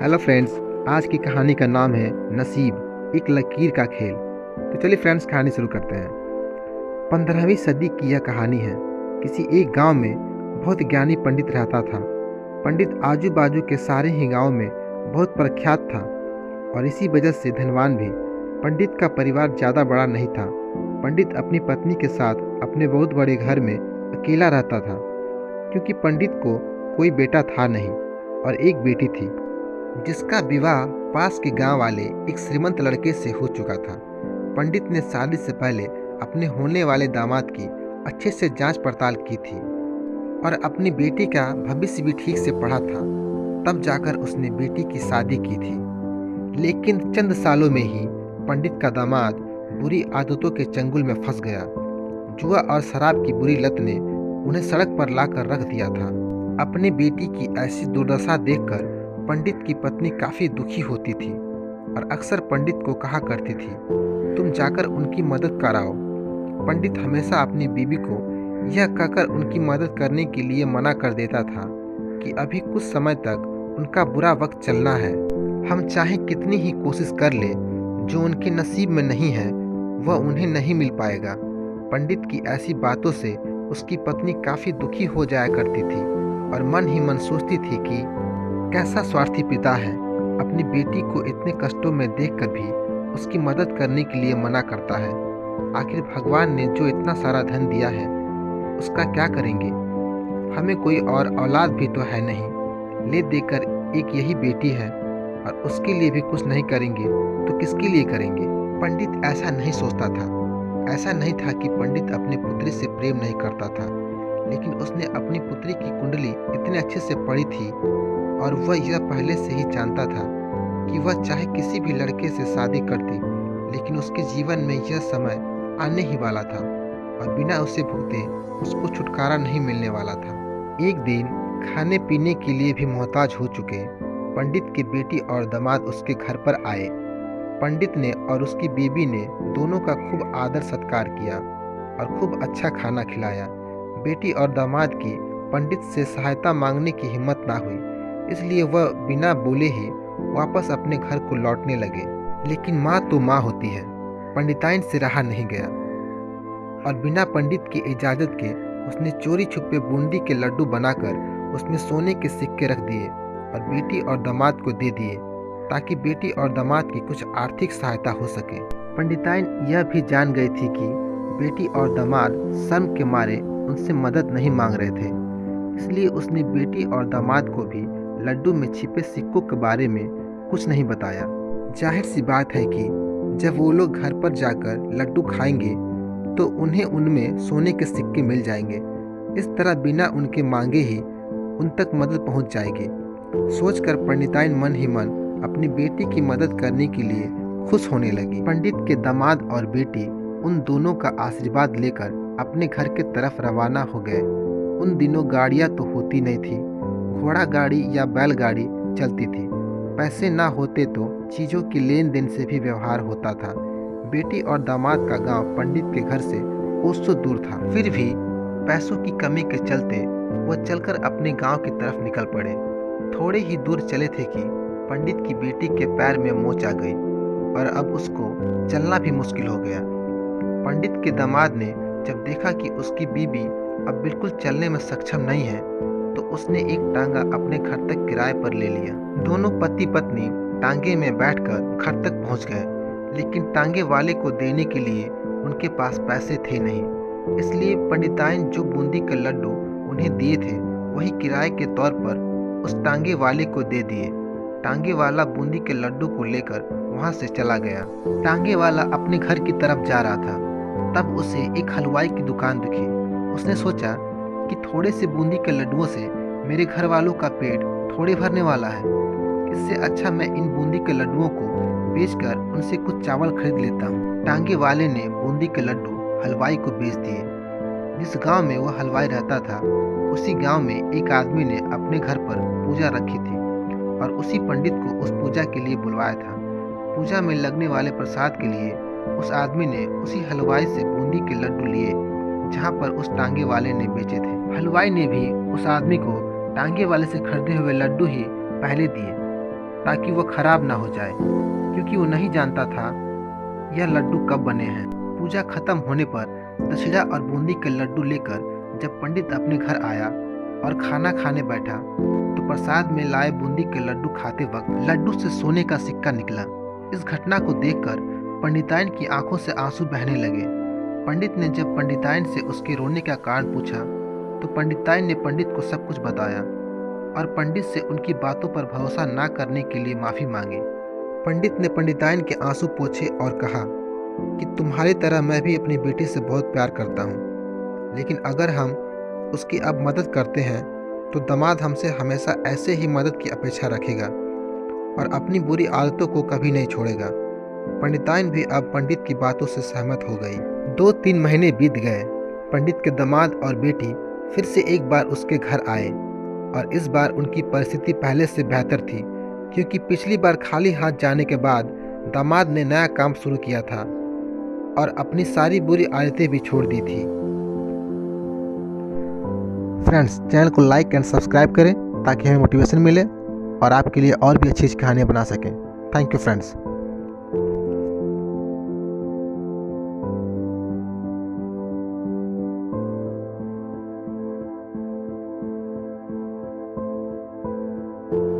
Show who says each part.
Speaker 1: Hello friends, आज की कहानी का नाम है नसीब एक लकीर का खेल। तो चलिए फ्रेंड्स, कहानी शुरू करते हैं। 15वीं सदी की यह कहानी है। किसी एक गांव में बहुत ज्ञानी पंडित रहता था। पंडित आजू बाजू के सारे ही गांव में बहुत प्रख्यात था और इसी वजह से धनवान भी। पंडित का परिवार ज़्यादा बड़ा नहीं था। पंडित अपनी पत्नी के साथ अपने बहुत बड़े घर में अकेला रहता था, क्योंकि पंडित को कोई बेटा था नहीं और एक बेटी थी, जिसका विवाह पास के गांव वाले एक श्रीमंत लड़के से हो चुका था। पंडित ने शादी से पहले अपने होने वाले दामाद की अच्छे से जांच पड़ताल की थी और अपनी बेटी का भविष्य भी ठीक से पढ़ा था। तब जाकर उसने बेटी की शादी की थी। लेकिन चंद सालों में ही पंडित का दामाद बुरी आदतों के चंगुल में फंस गया। जुआ और शराब की बुरी लत ने उन्हें सड़क पर लाकर रख दिया था। अपनी बेटी की ऐसी दुर्दशा देखकर पंडित की पत्नी काफ़ी दुखी होती थी और अक्सर पंडित को कहा करती थी, तुम जाकर उनकी मदद कराओ। पंडित हमेशा अपनी बीवी को यह कहकर उनकी मदद करने के लिए मना कर देता था कि अभी कुछ समय तक उनका बुरा वक्त चलना है। हम चाहे कितनी ही कोशिश कर ले, जो उनके नसीब में नहीं है वह उन्हें नहीं मिल पाएगा। पंडित की ऐसी बातों से उसकी पत्नी काफ़ी दुखी हो जाया करती थी और मन ही मन सोचती थी कि कैसा स्वार्थी पिता है, अपनी बेटी को इतने कष्टों में देखकर भी उसकी मदद करने के लिए मना करता है। आखिर भगवान ने जो इतना सारा धन दिया है उसका क्या करेंगे? हमें कोई और औलाद भी तो है नहीं, ले देकर एक यही बेटी है और उसके लिए भी कुछ नहीं करेंगे तो किसके लिए करेंगे? पंडित ऐसा नहीं सोचता था। ऐसा नहीं था कि पंडित अपनी पुत्री से प्रेम नहीं करता था, लेकिन उसने अपनी पुत्री की कुंडली इतने अच्छे से पढ़ी थी और वह यह पहले से ही जानता था कि वह चाहे किसी भी लड़के से शादी करती, लेकिन उसके जीवन में यह समय आने ही वाला था और बिना उसे भुगते उसको छुटकारा नहीं मिलने वाला था। एक दिन खाने पीने के लिए भी मोहताज हो चुके पंडित की बेटी और दामाद उसके घर पर आए। पंडित ने और उसकी बीवी ने दोनों का खूब आदर सत्कार किया और खूब अच्छा खाना खिलाया। बेटी और दामाद की पंडित से सहायता मांगने की हिम्मत ना हुई, इसलिए वह बिना बोले ही वापस अपने घर को लौटने लगे। लेकिन माँ तो माँ होती है, पंडिताइन से रहा नहीं गया और बिना पंडित की इजाज़त के उसने चोरी छुपे बूंदी के लड्डू बनाकर उसमें सोने के सिक्के रख दिए और बेटी और दामाद को दे दिए, ताकि बेटी और दामाद की कुछ आर्थिक सहायता हो सके। पंडिताइन यह भी जान गई थी कि बेटी और दामाद शर्म के मारे उनसे मदद नहीं मांग रहे थे, इसलिए उसने बेटी और दामाद को भी लड्डू में छिपे सिक्कों के बारे में कुछ नहीं बताया। जाहिर सी बात है कि जब वो लोग घर पर जाकर लड्डू खाएंगे तो उन्हें उनमें सोने के सिक्के मिल जाएंगे। इस तरह बिना उनके मांगे ही उन तक मदद पहुंच जाएगी। सोचकर पंडिताइन मन ही मन अपनी बेटी की मदद करने के लिए खुश होने लगी। पंडित के दामाद और बेटी उन दोनों का आशीर्वाद लेकर अपने घर के तरफ रवाना हो गए। उन दिनों गाड़ियाँ तो होती नहीं थी, घोड़ा गाड़ी या बैलगाड़ी चलती थी। पैसे ना होते तो चीज़ों की लेन देन से भी व्यवहार होता था। बेटी और दामाद का गांव पंडित के घर से कोसों दूर था, फिर भी पैसों की कमी के चलते वह चलकर अपने गांव की तरफ निकल पड़े। थोड़े ही दूर चले थे कि पंडित की बेटी के पैर में मोच आ गई और अब उसको चलना भी मुश्किल हो गया। पंडित के दामाद ने जब देखा कि उसकी बीवी अब बिल्कुल चलने में सक्षम नहीं है, तो उसने एक टांगा अपने घर तक किराए पर ले लिया। दोनों पति पत्नी टांगे में बैठकर घर तक पहुंच गए, लेकिन टांगे वाले को देने के लिए उनके पास पैसे थे नहीं। इसलिए पंडिताइन जो बूंदी के लड्डू उन्हें दिए थे वही किराए के तौर पर उस टांगे वाले को दे दिए। टांगे वाला बूंदी के लड्डू को लेकर वहां से चला गया। टांगे वाला अपने घर की तरफ जा रहा था, तब उसे एक हलवाई की दुकान दिखी। उसने सोचा कि थोड़े से बूंदी के लड्डुओं से मेरे घर वालों का पेट थोड़े भरने वाला है, इससे अच्छा मैं इन बूंदी के लड्डुओं को बेचकर उनसे कुछ चावल खरीद लेता हूँ। टांगे वाले ने बूंदी के लड्डू हलवाई को बेच दिए। जिस गांव में वह हलवाई रहता था, उसी गांव में एक आदमी ने अपने घर पर पूजा रखी थी और उसी पंडित को उस पूजा के लिए बुलवाया था। पूजा में लगने वाले प्रसाद के लिए उस आदमी ने उसी हलवाई से बूंदी के लड्डू लिए जहाँ पर उस टांगे वाले ने बेचे थे। हलवाई ने भी उस आदमी को टांगे वाले से खरीदे हुए लड्डू ही पहले दिए। ताकि वो खराब ना हो जाए, क्योंकि वो नहीं जानता था यह लड्डू कब बने हैं। पूजा खत्म होने पर दशहरा और बूंदी के लड्डू लेकर जब पंडित अपने घर आया और खाना खाने बैठा तो प्रसाद में लाए बूंदी के लड्डू खाते वक्त लड्डू से सोने का सिक्का निकला। इस घटना को देखकर पंडिताइन की आंखों से आंसू बहने लगे। पंडित ने जब पंडिताइन से उसके रोने का कारण पूछा तो पंडिताइन ने पंडित को सब कुछ बताया और पंडित से उनकी बातों पर भरोसा न करने के लिए माफ़ी मांगी। पंडित ने पंडिताइन के आंसू पोंछे और कहा कि तुम्हारी तरह मैं भी अपनी बेटी से बहुत प्यार करता हूँ, लेकिन अगर हम उसकी अब मदद करते हैं तो दामाद हमसे हमेशा ऐसे ही मदद की अपेक्षा रखेगा और अपनी बुरी आदतों को कभी नहीं छोड़ेगा। पंडिताइन भी अब पंडित की बातों से सहमत हो गई। 2-3 महीने बीत गए। पंडित के दामाद और बेटी फिर से एक बार उसके घर आए और इस बार उनकी परिस्थिति पहले से बेहतर थी, क्योंकि पिछली बार खाली हाथ जाने के बाद दामाद ने नया काम शुरू किया था और अपनी सारी बुरी आदतें भी छोड़ दी थी। फ्रेंड्स, चैनल को लाइक एंड सब्सक्राइब करें ताकि हमें मोटिवेशन मिले और आपके लिए और भी अच्छी अच्छी कहानियाँ बना सकें। Thank you friends.